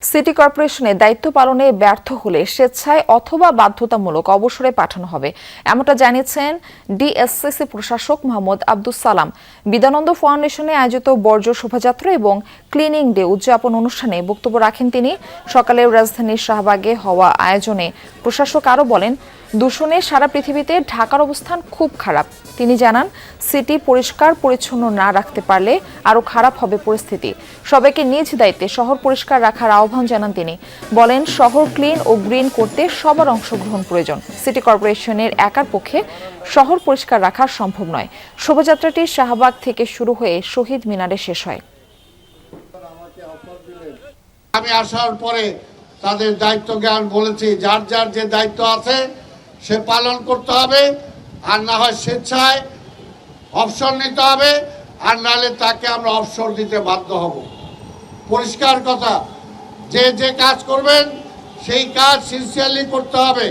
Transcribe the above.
City কর্পোরেশনে দায়িত্ব পালনে ব্যর্থ হলে স্বেচ্ছায় অথবা বাধ্যতামূলক অবসরে পাঠানো হবে, এমনটা জানিয়েছেন ডিএসসিসি প্রশাসক মোহাম্মদ আব্দুস সালাম। বিদ্যানন্দ ফাউন্ডেশনে আয়োজিত বর্জ্য শোভাযাত্রা এবং ক্লিনিং ডে উদযাপন অনুষ্ঠানে বক্তব্য রাখেন তিনি। সকালে রাজধানীর শাহবাগে হওয়া আয়োজনে প্রশাসক আরও বলেন, দূষণে সারা পৃথিবীতে ঢাকার অবস্থান খুব খারাপ। তিনি জানান, সিটি পরিষ্কার পরিচ্ছন্ন না রাখতে পারলে আরও খারাপ হবে পরিস্থিতি। সবাইকে নিজ দায়িত্বে শহর পরিষ্কার রাখার আহ্বান জানান তিনি। বলেন, শহর ক্লিন ও গ্রিন করতে সবার অংশগ্রহণ প্রয়োজন। সিটি কর্পোরেশনের একার পক্ষে শহর পরিষ্কার রাখা সম্ভব নয়। শোভাযাত্রাটি শাহবাগ থেকে শুরু হয়ে শহীদ মিনারে শেষ হয়। আমি আসার পরে তাদের দায়িত্ব জ্ঞান বলেছি, যার যার যে দায়িত্ব আছে সে পালন করতে হবে, আর না হয় স্বেচ্ছায় অবসর নিতে হবে, আর নাহলে তাকে আমরা অবসর দিতে বাধ্য হব। পরিষ্কার কথা, যে যে কাজ করবেন সেই কাজ সিনসিয়ারলি করতে হবে।